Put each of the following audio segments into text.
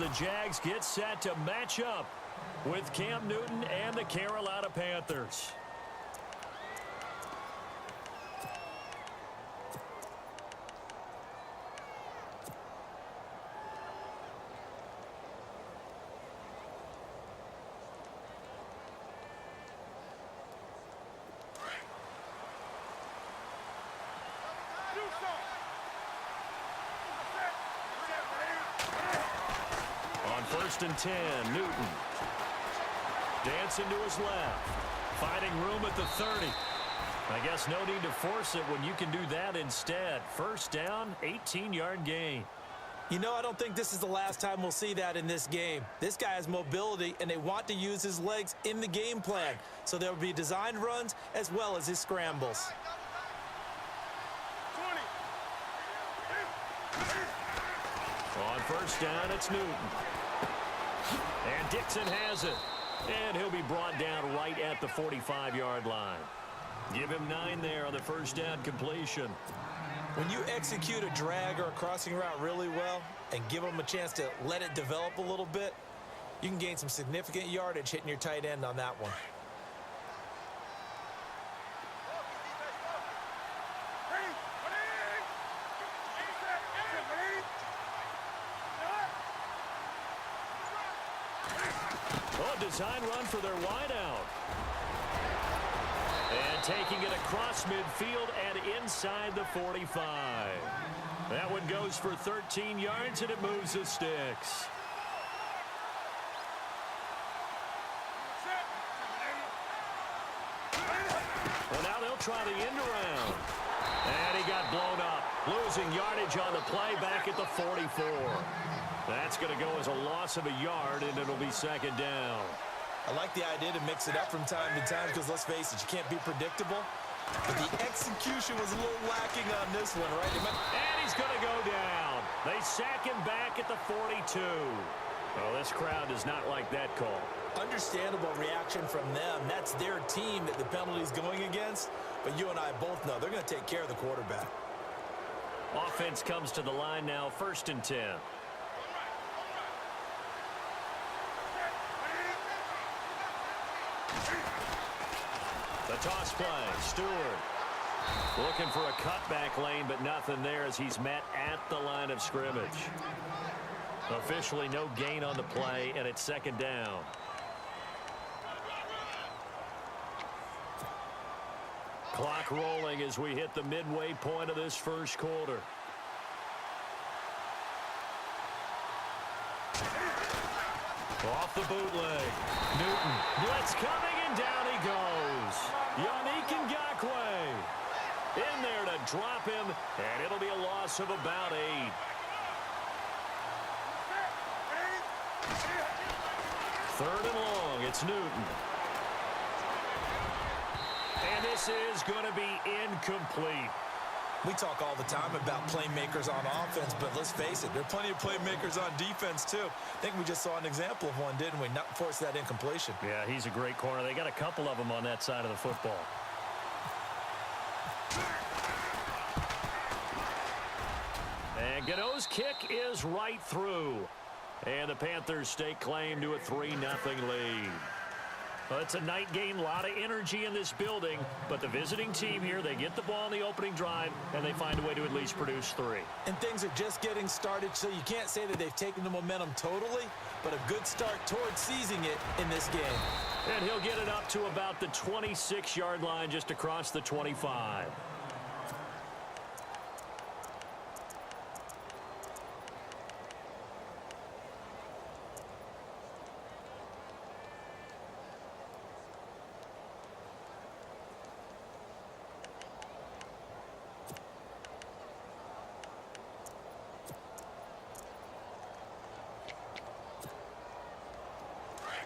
the Jags get set to match up with Cam Newton and the Carolina Panthers. On 1st and 10, Newton. Dancing to his left. Finding room at the 30. I guess no need to force it when you can do that instead. First down, 18-yard gain. You know, I don't think this is the last time we'll see that in this game. This guy has mobility, and they want to use his legs in the game plan. So there will be designed runs as well as his scrambles. On 1st down, it's Newton. And Dixon has it. And he'll be brought down right at the 45-yard line. Give him 9 there on the 1st down completion. When you execute a drag or a crossing route really well and give them a chance to let it develop a little bit, you can gain some significant yardage hitting your tight end on that one. Design run for their wideout. And taking it across midfield and inside the 45. That one goes for 13 yards, and it moves the sticks. Well, now they'll try the end around. And he got blown up. Losing yardage on the play back at the 44. That's going to go as a loss of a yard, and it'll be 2nd down. I like the idea to mix it up from time to time because, let's face it, you can't be predictable. But the execution was a little lacking on this one, right? And he's going to go down. They sack him back at the 42. Well, this crowd does not like that call. Understandable reaction from them. That's their team that the penalty's going against. But you and I both know they're going to take care of the quarterback. Offense comes to the line now, 1st and 10. The toss play, Stewart looking for a cutback lane, but nothing there as he's met at the line of scrimmage. Officially no gain on the play, and it's 2nd down. Clock rolling as we hit the midway point of this 1st quarter. Off the bootleg. Newton. Blitz coming, and down he goes. Yannick Ngakoue in there to drop him, and it'll be a loss of about 8. Third and long, it's Newton. And this is going to be incomplete. We talk all the time about playmakers on offense, but let's face it, there are plenty of playmakers on defense, too. I think we just saw an example of one, didn't we? Not force that incompletion. Yeah, he's a great corner. They got a couple of them on that side of the football. And Gano's kick is right through. And the Panthers stake claim to a 3-0 lead. Well, it's a night game, a lot of energy in this building, but the visiting team here, they get the ball on the opening drive, and they find a way to at least produce 3. And things are just getting started, so you can't say that they've taken the momentum totally, but a good start towards seizing it in this game. And he'll get it up to about the 26-yard line, just across the 25.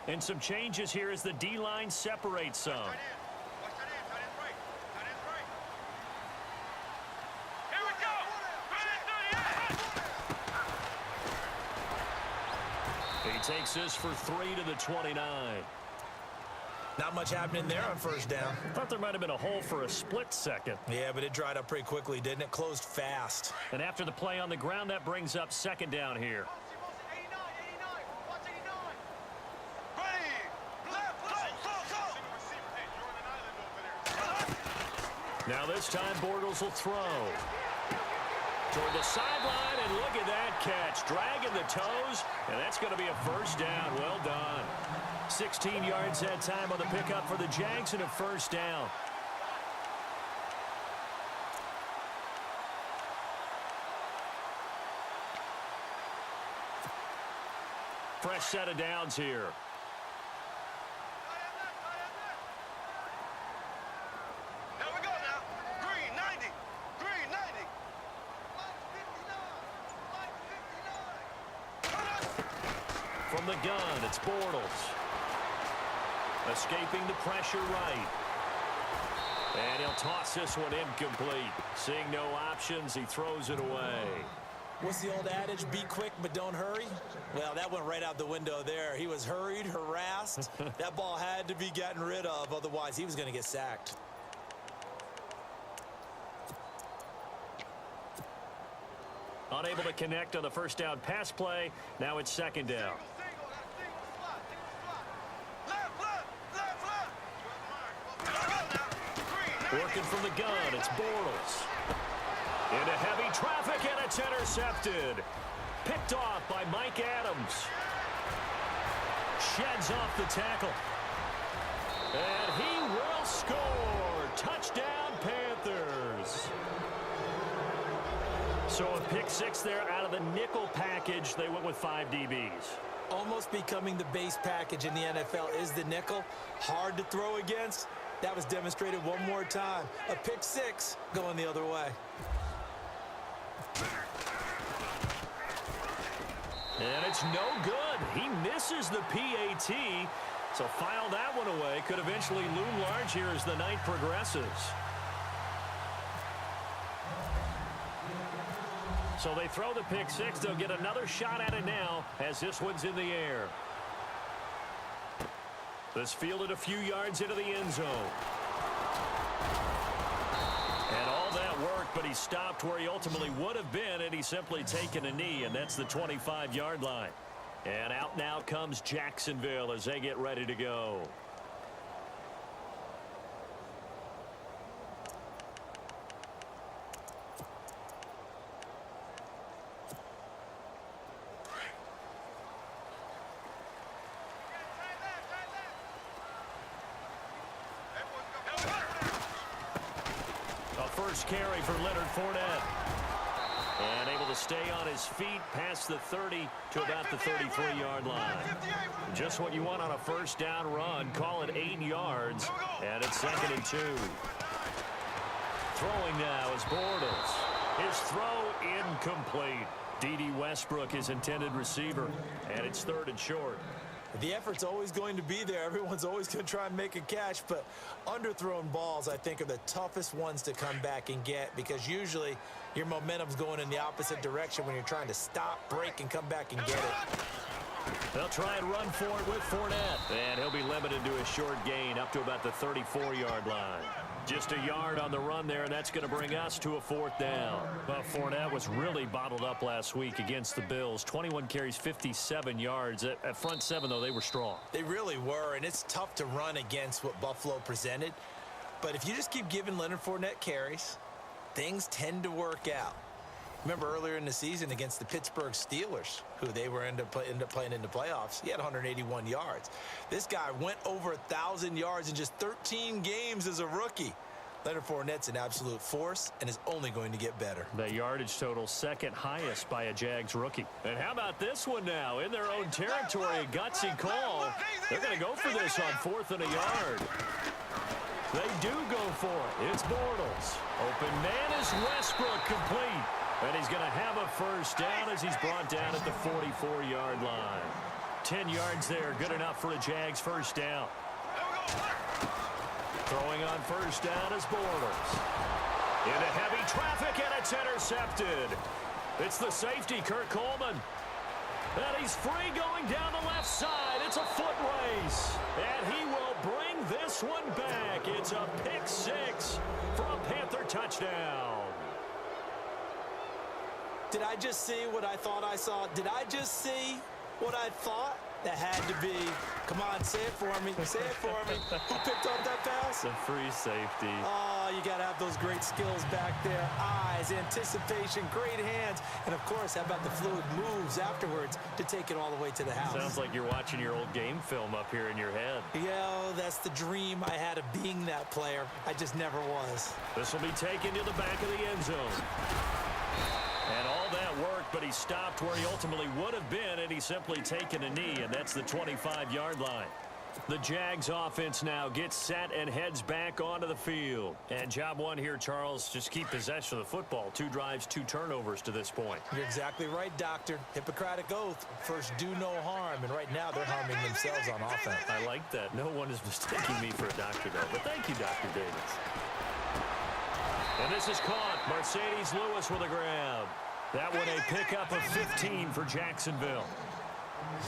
And some changes here as the D-line separates some. He takes this for 3 to the 29. Not much happening there on 1st down. Thought there might have been a hole for a split second. Yeah, but it dried up pretty quickly, didn't it? Closed fast. And after the play on the ground, that brings up 2nd down here. Now this time Bortles will throw. Toward the sideline, and look at that catch. Dragging the toes, and that's going to be a first down. Well done. 16 yards that time on the pickup for the Jags and a first down. Fresh set of downs here. From the gun, it's Bortles. Escaping the pressure right. And he'll toss this one incomplete. Seeing no options, he throws it away. What's the old adage? Be quick, but don't hurry? Well, that went right out the window there. He was hurried, harassed. That ball had to be gotten rid of, otherwise he was going to get sacked. Unable to connect on the first down pass play. Now it's second down. Working from the gun, it's Bortles. Into heavy traffic, and it's intercepted. Picked off by Mike Adams. Sheds off the tackle. And he will score. Touchdown, Panthers. So a pick six there out of the nickel package. They went with 5 DBs. Almost becoming the base package in the NFL is the nickel. Hard to throw against. That was demonstrated one more time. A pick six going the other way. And it's no good. He misses the PAT. So file that one away. Could eventually loom large here as the night progresses. So they throw the pick six. They'll get another shot at it now as this one's in the air. This fielded a few yards into the end zone. And all that worked, but he stopped where he ultimately would have been, and he's simply taken a knee, and that's the 25-yard line. And out now comes Jacksonville as they get ready to go. First carry for Leonard Fournette. And able to stay on his feet past the 30 to about the 33-yard line. Just what you want on a first down run. Call it 8 yards. And it's 2nd and 2. Throwing now is Bortles. His throw incomplete. D.D. Westbrook, his intended receiver. And it's 3rd and short. The effort's always going to be there. Everyone's always going to try and make a catch, but underthrown balls, I think, are the toughest ones to come back and get because usually your momentum's going in the opposite direction when you're trying to stop, break, and come back and get it. They'll try and run for it with Fournette, and he'll be limited to a short gain up to about the 34-yard line. Just a yard on the run there, and that's going to bring us to a 4th down. Well, Fournette was really bottled up last week against the Bills. 21 carries, 57 yards. At front seven, though, they were strong. They really were, and it's tough to run against what Buffalo presented. But if you just keep giving Leonard Fournette carries, things tend to work out. Remember earlier in the season against the Pittsburgh Steelers, who they were end up playing in the playoffs, he had 181 yards. This guy went over 1,000 yards in just 13 games as a rookie. Leonard Fournette's an absolute force and is only going to get better. The yardage total 2nd highest by a Jags rookie. And how about this one now? In their own territory, a gutsy call. They're going to go for this on 4th and a yard. They do go for it. It's Bortles. Open man is Westbrook, complete. And he's going to have a first down as he's brought down at the 44-yard line. 10 yards there, good enough for a Jags first down. Throwing on first down is Bortles. Into heavy traffic, and it's intercepted. It's the safety, Kurt Coleman. And he's free going down the left side. It's a foot race. And he will bring this one back. It's a pick six for a Panther touchdown. Did I just see what I thought I saw? Did I just see what I thought? That had to be. Come on, say it for me. Say it for me. Who picked up that pass? The free safety. Oh, you got to have those great skills back there. Eyes, anticipation, great hands. And, of course, how about the fluid moves afterwards to take it all the way to the house? Sounds like you're watching your old game film up here in your head. Yeah, that's the dream I had of being that player. I just never was. This will be taken to the back of the end zone. And all that worked, but he stopped where he ultimately would have been, and he's simply taken a knee, and that's the 25-yard line. The Jags offense now gets set and heads back onto the field. And job one here, Charles, just keep possession of the football. 2 drives, 2 turnovers to this point. You're exactly right, Doctor. Hippocratic oath. First, do no harm. And right now, they're harming themselves on offense. I like that. No one is mistaking me for a doctor, though. But thank you, Dr. Davis. And this is caught. Mercedes Lewis with a grab. That one a pickup of 15 for Jacksonville.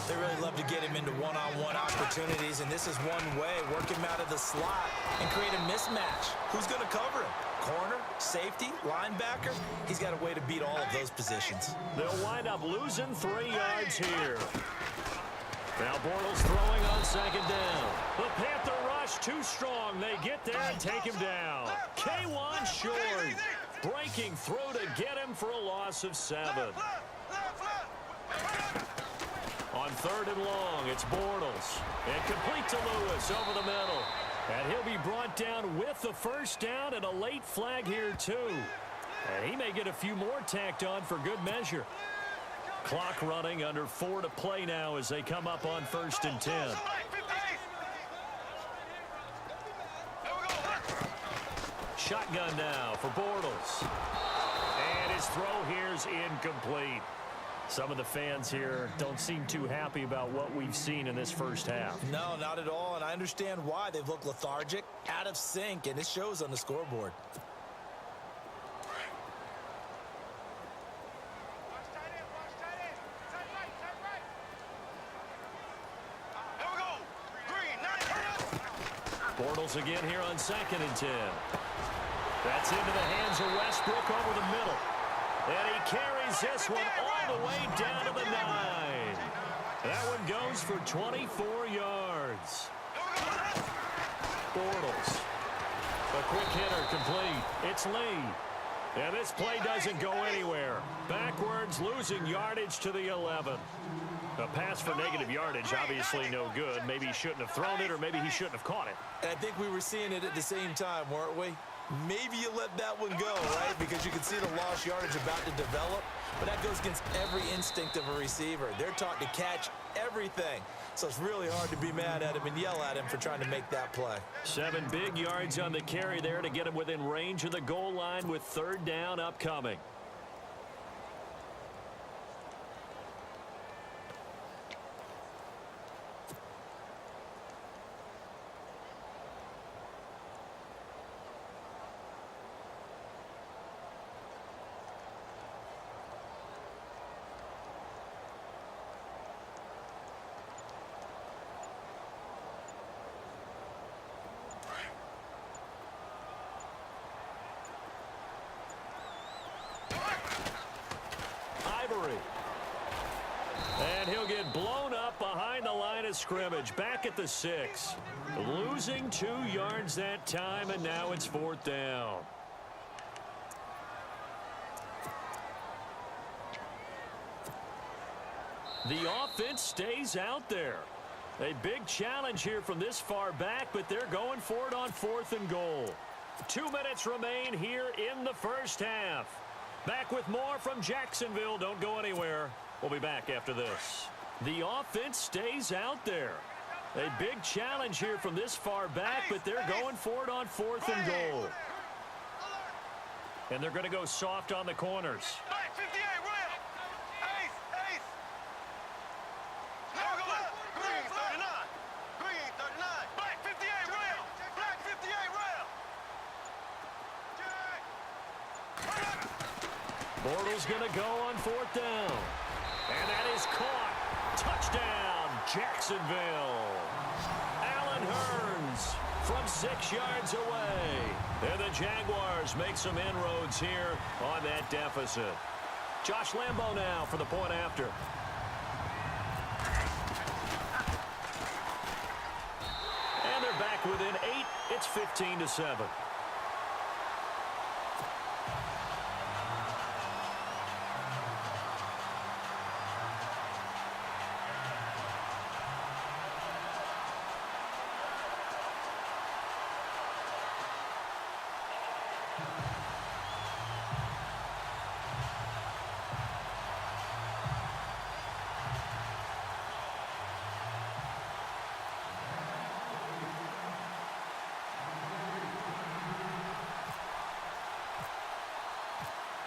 They really love to get him into one-on-one opportunities, and this is one way. Work him out of the slot and create a mismatch. Who's going to cover him? Corner, safety, linebacker? He's got a way to beat all of those positions. They'll wind up losing 3 yards here. Now Bortles throwing on second down. The Panther rush too strong. They get there and take him down. K1 short. Breaking through to get him for a loss of 7. On 3rd and long, it's Bortles. And complete to Lewis over the middle. And he'll be brought down with the first down and a late flag here too. And he may get a few more tacked on for good measure. Clock running, under 4 to play now as they come up on 1st and 10. Shotgun now for Bortles. And his throw here's incomplete. Some of the fans here don't seem too happy about what we've seen in this first half. No, not at all, and I understand why. They've looked lethargic, out of sync, and it shows on the scoreboard. Bortles again here on 2nd and 10. That's into the hands of Westbrook over the middle. And he carries this one all the way down to the 9. That one goes for 24 yards. Bortles. A quick hitter complete. It's Lee. And this play doesn't go anywhere. Backwards, losing yardage to the 11. A pass for negative yardage, obviously no good. Maybe he shouldn't have thrown it, or maybe he shouldn't have caught it. And I think we were seeing it at the same time, weren't we? Maybe you let that one go, right? Because you can see the lost yardage about to develop. But that goes against every instinct of a receiver. They're taught to catch everything. So it's really hard to be mad at him and yell at him for trying to make that play. 7 big yards on the carry there to get him within range of the goal line with 3rd down upcoming. And he'll get blown up behind the line of scrimmage, back at the 6. Losing 2 yards that time, and now it's 4th down. The offense stays out there. A big challenge here from this far back, but they're going for it on 4th and goal. 2 minutes remain here in the first half. Back with more from Jacksonville. Don't go anywhere. We'll be back after this. The offense stays out there. A big challenge here from this far back, but they're going for it on 4th and goal. And they're going to go soft on the corners. Bortles going to go on 4th down. And that is caught. Touchdown, Jacksonville. Allen Hurns from 6 yards away. And the Jaguars make some inroads here on that deficit. Josh Lambo now for the point after. back within 8. It's 15-7.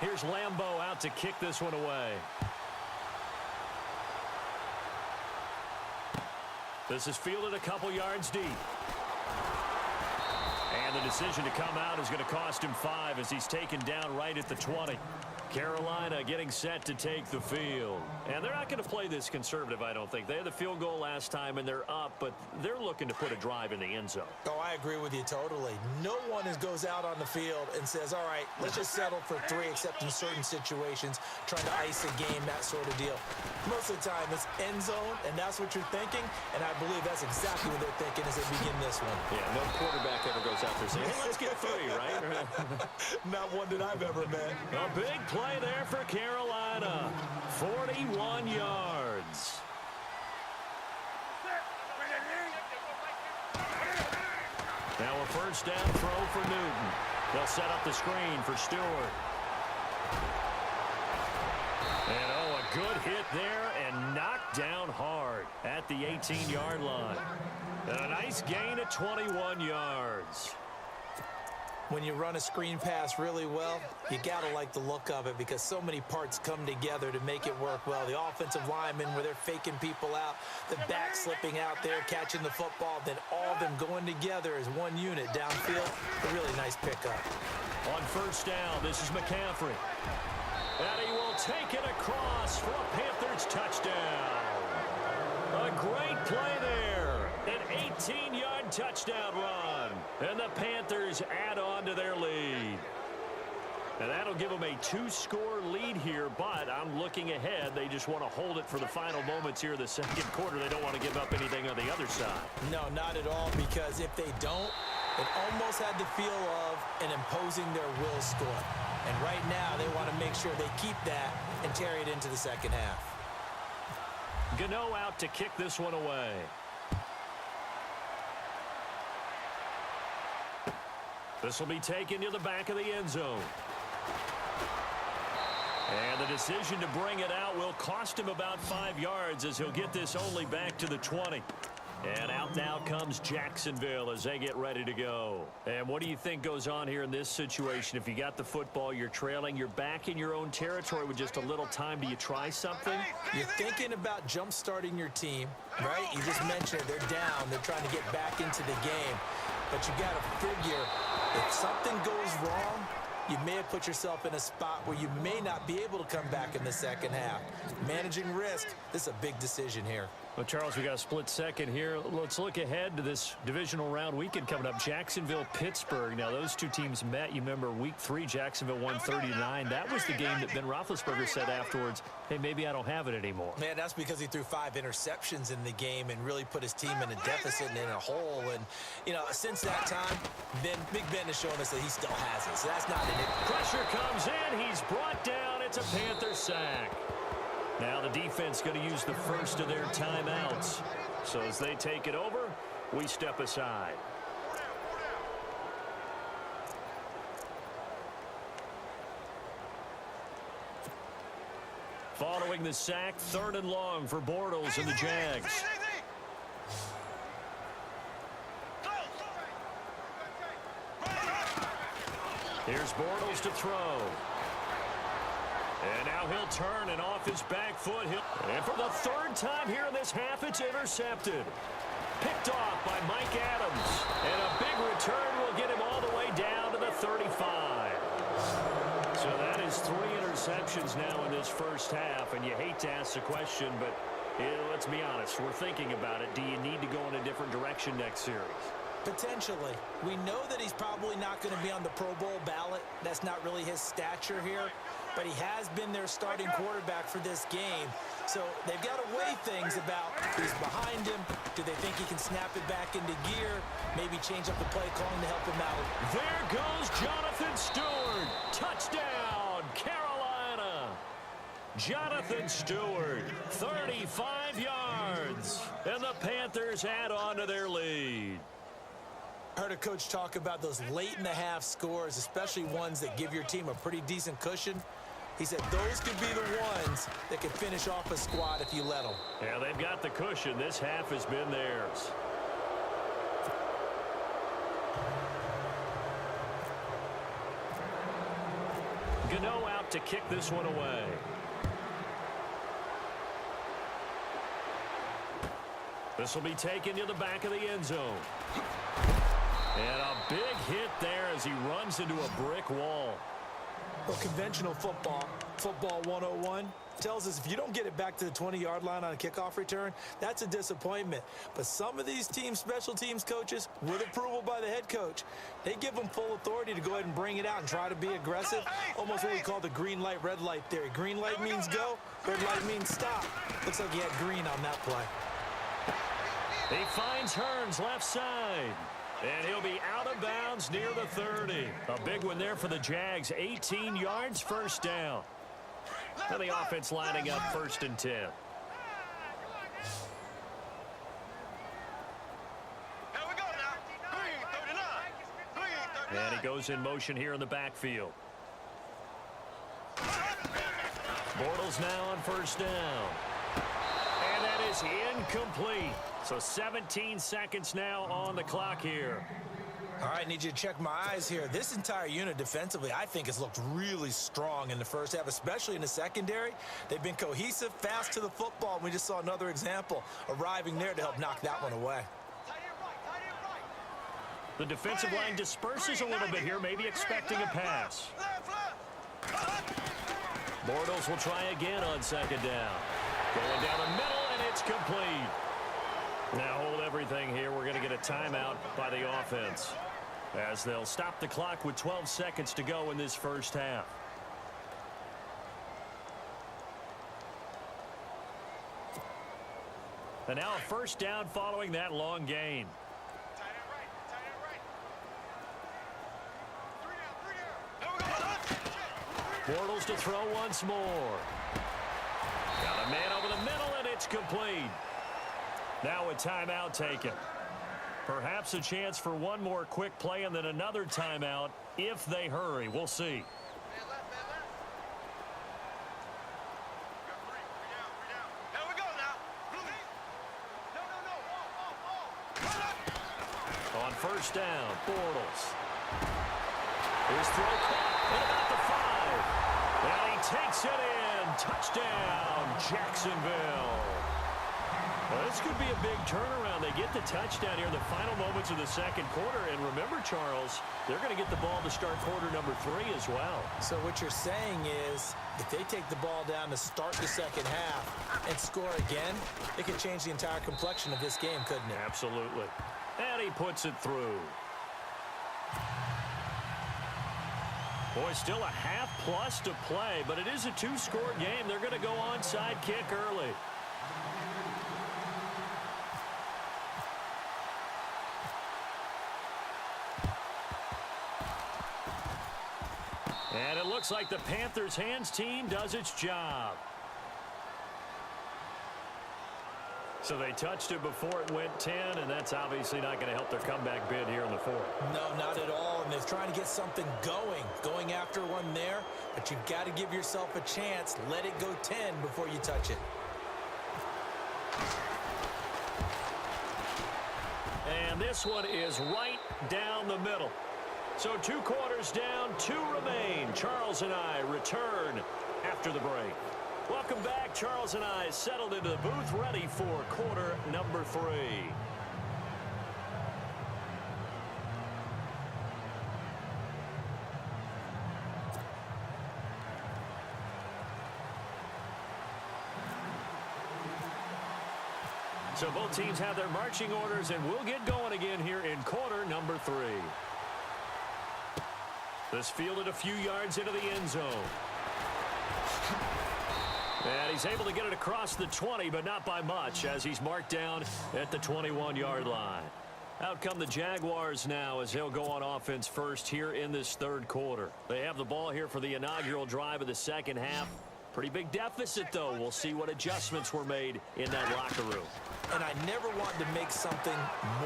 Here's Lambeau out to kick this one away. This is fielded a couple yards deep. And the decision to come out is going to cost him 5 as he's taken down right at the 20. Carolina getting set to take the field. And they're not going to play this conservative, I don't think. They had the field goal last time, and they're up, but they're looking to put a drive in the end zone. Oh, I agree with you totally. No one goes out on the field and says, all right, let's just settle for 3, except in certain situations, trying to ice a game, that sort of deal. Most of the time, it's end zone, and that's what you're thinking, and I believe that's exactly what they're thinking as they begin this one. Yeah, no quarterback ever goes out there saying, hey, let's get 3, right? Not one that I've ever met. A big play there for Carolina. 41 yards. Now a first down throw for Newton. They'll set up the screen for Stewart. And oh, a good hit there and knocked down hard at the 18-yard line. And a nice gain of 21 yards. When you run a screen pass really well, you got to like the look of it because so many parts come together to make it work well. The offensive linemen, where they're faking people out, the back slipping out there, catching the football, then all of them going together as one unit downfield. A really nice pickup. On first down, this is McCaffrey. And he will take it across for a Panthers touchdown. A great play there. An 18-yard touchdown run. And the Panthers add on to their lead. And that'll give them a 2-score lead here, but I'm looking ahead. They just want to hold it for the final moments here of the second quarter. They don't want to give up anything on the other side. No, not at all, because if they don't, it almost had the feel of an imposing their will score. And right now, they want to make sure they keep that and carry it into the second half. Gano out to kick this one away. This will be taken to the back of the end zone. And the decision to bring it out will cost him about 5 yards as he'll get this only back to the 20. And out now comes Jacksonville as they get ready to go. And what do you think goes on here in this situation? If you got the football, you're trailing, you're back in your own territory with just a little time. Do you try something? You're thinking about jump-starting your team, right? You just mentioned it. They're down. They're trying to get back into the game. But you got to figure, if something goes wrong, you may have put yourself in a spot where you may not be able to come back in the second half. Managing risk, this is a big decision here. Well, Charles, we got a split second here. Let's look ahead to this divisional round weekend coming up. Jacksonville, Pittsburgh. Now, those two teams met. You remember week 3, Jacksonville won 30-9. That was the game that Ben Roethlisberger said afterwards, hey, maybe I don't have it anymore. Man, that's because he threw 5 interceptions in the game and really put his team in a deficit and in a hole. And, you know, since that time, Big Ben has shown us that he still has it. So that's not an issue. Pressure comes in. He's brought down. It's a Panther sack. Now the defense going to use the first of their timeouts. So as they take it over, we step aside. Following the sack, 3rd and long for Bortles and the Jags. Here's Bortles to throw. And now he'll turn and off his back foot. And for the 3rd time here in this half, it's intercepted. Picked off by Mike Adams. And a big return will get him all the way down to the 35. So that is 3 interceptions now in this first half. And you hate to ask the question, but let's be honest. We're thinking about it. Do you need to go in a different direction next series? Potentially. We know that he's probably not going to be on the Pro Bowl ballot. That's not really his stature here. But he has been their starting quarterback for this game. So they've got to weigh things about who's behind him. Do they think he can snap it back into gear, maybe change up the play calling to help him out. There goes Jonathan Stewart. Touchdown, Carolina. Jonathan Stewart, 35 yards. And the Panthers add on to their lead. I heard a coach talk about those late-in-the-half scores, especially ones that give your team a pretty decent cushion. He said those could be the ones that can finish off a squad if you let them. Yeah, they've got the cushion. This half has been theirs. Gano out to kick this one away. This will be taken to the back of the end zone. And a big hit there as he runs into a brick wall. Well, conventional football 101, tells us if you don't get it back to the 20-yard line on a kickoff return, that's a disappointment. But some of these special teams coaches, with approval by the head coach, they give them full authority to go ahead and bring it out and try to be aggressive. Almost what we call the green light, red light theory. Green light means go, red light means stop. Looks like he had green on that play. He finds Hearns left side. And he'll be out of bounds near the 30. A big one there for the Jags. 18 yards, first down. And the offense lining up 1st and 10. And he goes in motion here in the backfield. Bortles now on 1st down. And that is incomplete. So 17 seconds now on the clock here. All right, need you to check my eyes here. This entire unit defensively, I think, has looked really strong in the first half, especially in the secondary. They've been cohesive, fast to the football. We just saw another example arriving there to help knock that one away. The defensive line disperses a little bit here, maybe expecting a pass. Bortles will try again on 2nd down. Going down the middle, and it's complete. Now hold everything here. We're going to get a timeout by the offense as they'll stop the clock with 12 seconds to go in this first half. And now a 1st down following that long gain. Bortles to throw once more. Got a man over the middle, and it's complete. Now a timeout taken. Perhaps a chance for one more quick play and then another timeout if they hurry. We'll see. On 1st down, Bortles. His throw caught at about the 5. And he takes it in. Touchdown, Jacksonville. Well, this could be a big turnaround. They get the touchdown here in the final moments of the 2nd quarter. And remember, Charles, they're going to get the ball to start quarter number 3 as well. So what you're saying is if they take the ball down to start the 2nd half and score again, it could change the entire complexion of this game, couldn't it? Absolutely. And he puts it through. Boy, still a half plus to play, but it is a 2-score game. They're going to go onside kick early. And it looks like the Panthers' hands team does its job. So they touched it before it went 10, and that's obviously not going to help their comeback bid here in the 4th. No, not at all. And they're trying to get something going after one there. But you've got to give yourself a chance. Let it go 10 before you touch it. And this one is right down the middle. So 2 quarters down, 2 remain. Charles and I return after the break. Welcome back. Charles and I settled into the booth, ready for quarter number 3. So both teams have their marching orders, and we'll get going again here in quarter number 3. This fielded a few yards into the end zone. And he's able to get it across the 20, but not by much, as he's marked down at the 21-yard line. Out come the Jaguars now as they'll go on offense first here in this third quarter. They have the ball here for the inaugural drive of the second half. Pretty big deficit, though. We'll see what adjustments were made in that locker room. And I never want to make something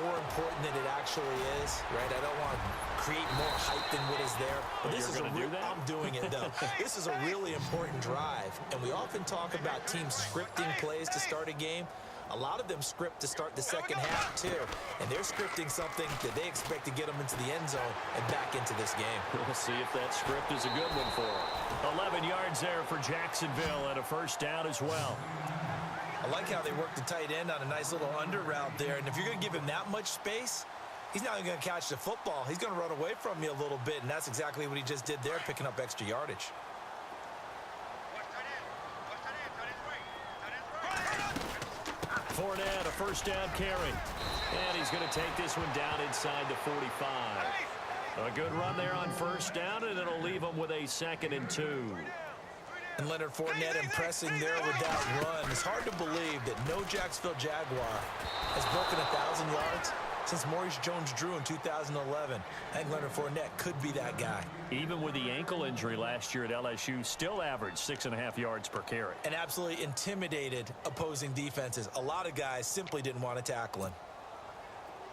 more important than it actually is, right? I don't want to create more hype than what is there. But this is I'm doing it, though. This is a really important drive. And we often talk about teams scripting plays to start a game. A lot of them script to start the second half, too. And they're scripting something that they expect to get them into the end zone and back into this game. We'll see if that script is a good one for them. 11 yards there for Jacksonville and a first down as well. I like how they work the tight end on a nice little under route there. And if you're going to give him that much space, he's not even going to catch the football. He's going to run away from you a little bit, and that's exactly what he just did there, picking up extra yardage. Fournette, a first down carry. And he's going to take this one down inside the 45. A good run there on first down, and it'll leave him with a 2nd and 2. And Leonard Fournette impressing there with that run. It's hard to believe that no Jacksonville Jaguar has broken 1,000 yards since Maurice Jones-Drew in 2011. I think Leonard Fournette could be that guy. Even with the ankle injury last year at LSU, still averaged 6.5 yards per carry. And absolutely intimidated opposing defenses. A lot of guys simply didn't want to tackle him.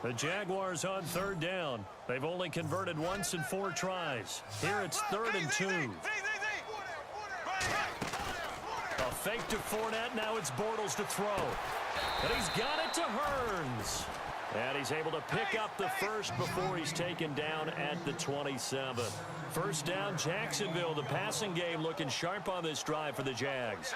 The Jaguars on third down. They've only converted once in 4 tries. Here it's 3rd and 2. A fake to Fournette. Now it's Bortles to throw. And he's got it to Hearns. And he's able to pick up the first before he's taken down at the 27. First down, Jacksonville. The passing game looking sharp on this drive for the Jags.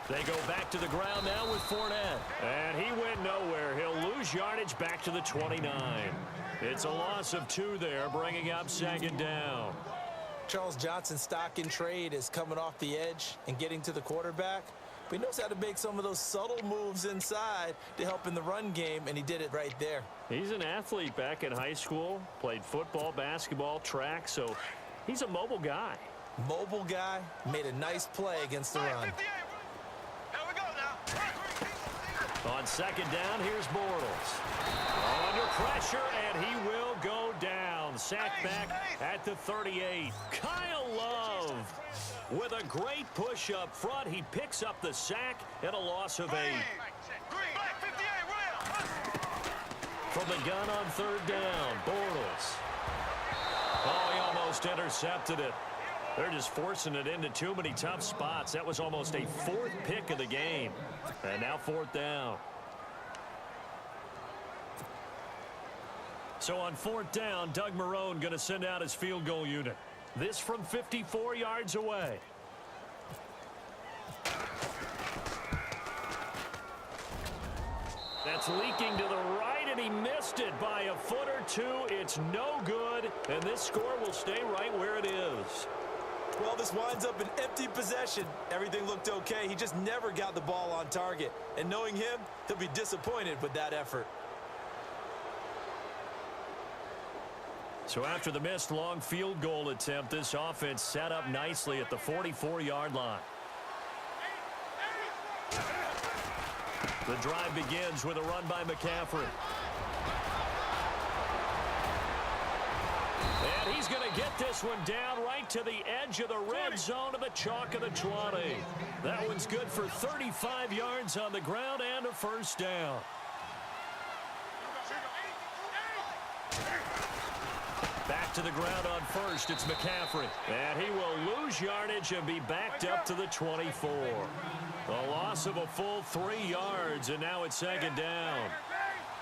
They go back to the ground now with Fournette. And he went nowhere. He'll lose yardage back to the 29. It's a loss of 2 there, bringing up 2nd down. Charles Johnson's stock in trade is coming off the edge and getting to the quarterback. But he knows how to make some of those subtle moves inside to help in the run game, and he did it right there. He's an athlete back in high school, played football, basketball, track, so he's a mobile guy. Mobile guy, made a nice play against the run. On 2nd down, here's Bortles. Under pressure, and he will go down. Sacked back at the 38. Kyle Love with a great push up front. He picks up the sack and a loss of 8. From the gun on 3rd down, Bortles. Oh, he almost intercepted it. They're just forcing it into too many tough spots. That was almost a 4th pick of the game. And now 4th down. So on 4th down, Doug Marrone going to send out his field goal unit. This from 54 yards away. That's leaking to the right, and he missed it by a foot or 2. It's no good, and this score will stay right where it is. Well, this winds up an empty possession. Everything looked okay. He just never got the ball on target. And knowing him, he'll be disappointed with that effort. So after the missed long field goal attempt, this offense set up nicely at the 44-yard line. The drive begins with a run by McCaffrey. And he's going to get this one down right to the edge of the red zone of the chalk of the 20. That one's good for 35 yards on the ground and a first down. Back to the ground on first, it's McCaffrey. And he will lose yardage and be backed up to the 24. A loss of a full 3 yards, and now it's 2nd down.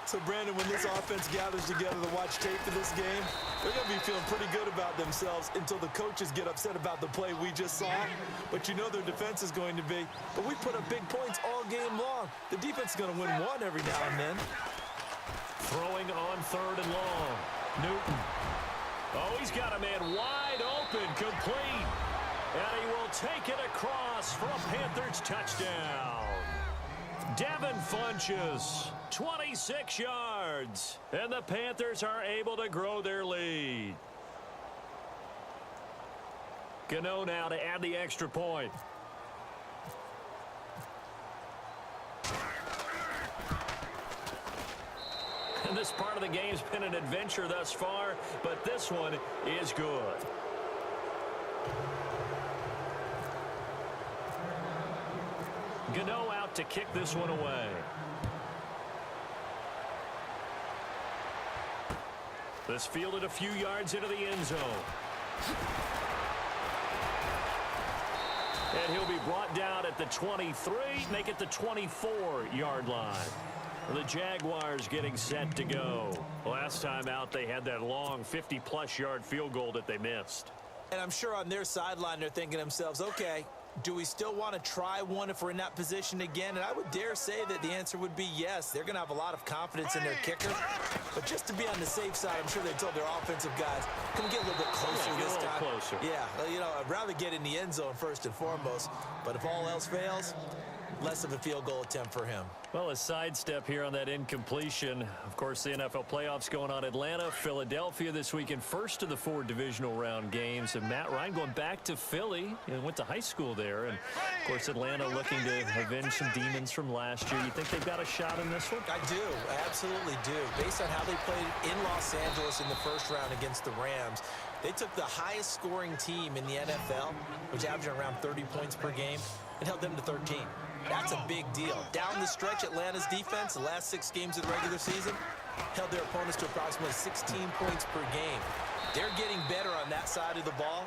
So, Brandon, when this offense gathers together to watch tape for this game, they're going to be feeling pretty good about themselves until the coaches get upset about the play we just saw. But you know their defense is going to be. But we put up big points all game long. The defense is going to win one every now and then. Throwing on 3rd and long. Newton. Oh, he's got a man wide open, complete. And he will take it across for a Panthers touchdown. Devin Funchess, 26 yards. And the Panthers are able to grow their lead. Gano now to add the extra point. And this part of the game's been an adventure thus far, but this one is good. Gano out to kick this one away. This fielded a few yards into the end zone. And he'll be brought down at the 23, make it the 24-yard line. The Jaguars getting set to go. Last time out, they had that long 50-plus yard field goal that they missed. And I'm sure on their sideline, they're thinking to themselves, okay, do we still want to try one if we're in that position again? And I would dare say that the answer would be yes. They're going to have a lot of confidence in their kicker. But just to be on the safe side, I'm sure they told their offensive guys, can we get a little bit closer this time? Closer. Yeah, you know, I'd rather get in the end zone first and foremost. But if all else fails, less of a field goal attempt for him. Well, a sidestep here on that incompletion. Of course, the NFL playoffs going on. Atlanta, Philadelphia this weekend. First of the 4 divisional round games. And Matt Ryan going back to Philly. And went to high school there. And, of course, Atlanta looking to avenge some demons from last year. You think they've got a shot in this one? I do. I absolutely do. Based on how they played in Los Angeles in the first round against the Rams, they took the highest scoring team in the NFL, which averaged around 30 points per game, and held them to 13. That's a big deal. Down the stretch, Atlanta's defense, the last 6 games of the regular season, held their opponents to approximately 16 points per game. They're getting better on that side of the ball,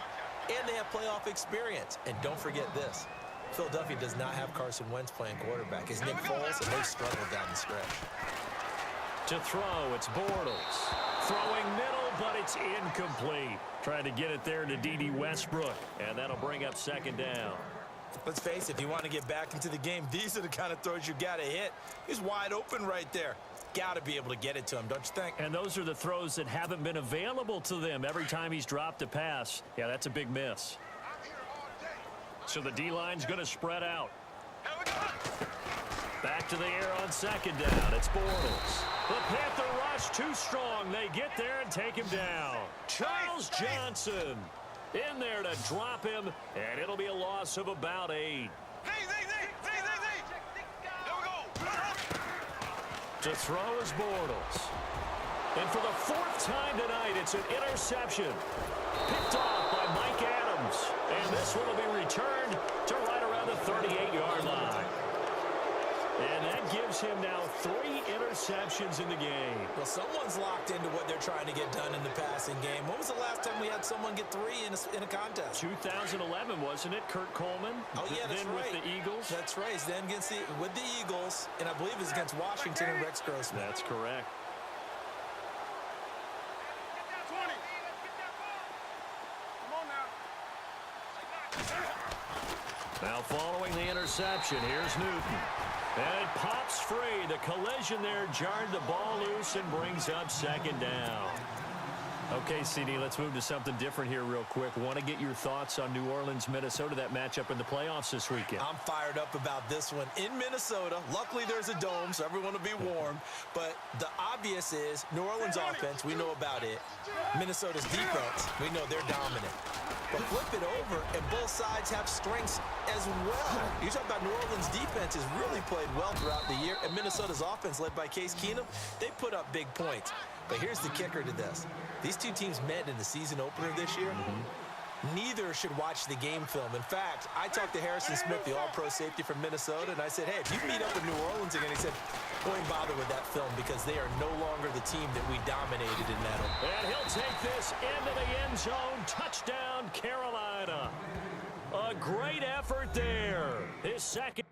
and they have playoff experience. And don't forget this. Philadelphia does not have Carson Wentz playing quarterback. It's Nick Foles, and they've struggled down the stretch. To throw, it's Bortles. Throwing middle, but it's incomplete. Trying to get it there to D.D. Westbrook, and that'll bring up second down. Let's face it, if you want to get back into the game, these are the kind of throws you got to hit. He's wide open right there. Got to be able to get it to him, don't you think? And those are the throws that haven't been available to them every time he's dropped a pass. Yeah, that's a big miss. So the D-line's going to spread out. Back to the air on second down. It's Bortles. The Panther rush too strong. They get there and take him down. Charles Johnson in there to drop him, and it'll be a loss of about 8. To throw is Bortles. And for the 4th time tonight, it's an interception. Picked off by Mike Adams. And this one will be returned to right around the 38-yard line. And that gives him now 3 interceptions in the game. Well, someone's locked into what they're trying to get done in the passing game. When was the last time we had someone get 3 in a contest? 2011, wasn't it? Kurt Coleman. Oh, yeah, that's then right. With the Eagles. That's right. He's then with the Eagles, and I believe it was against Washington and Rex Grossman. That's correct. Now following the interception, here's Newton. And it pops free. The collision there jarred the ball loose and brings up second down. Okay, CD, let's move to something different here real quick. Want to get your thoughts on New Orleans, Minnesota, that matchup in the playoffs this weekend. I'm fired up about this one. In Minnesota, luckily there's a dome, so everyone will be warm. But the obvious is New Orleans offense, we know about it. Minnesota's defense, we know they're dominant. But flip it over, and both sides have strengths as well. You talk about New Orleans defense has really played well throughout the year, and Minnesota's offense, led by Case Keenum, they put up big points. But here's the kicker to this. These two teams met in the season opener this year. Neither should watch the game film. In fact, I talked to Harrison Smith, the all-pro safety from Minnesota, and I said, hey, if you meet up with New Orleans again, he said, don't even bother with that film because they are no longer the team that we dominated in that one. And he'll take this into the end zone. Touchdown, Carolina. A great effort there. His second.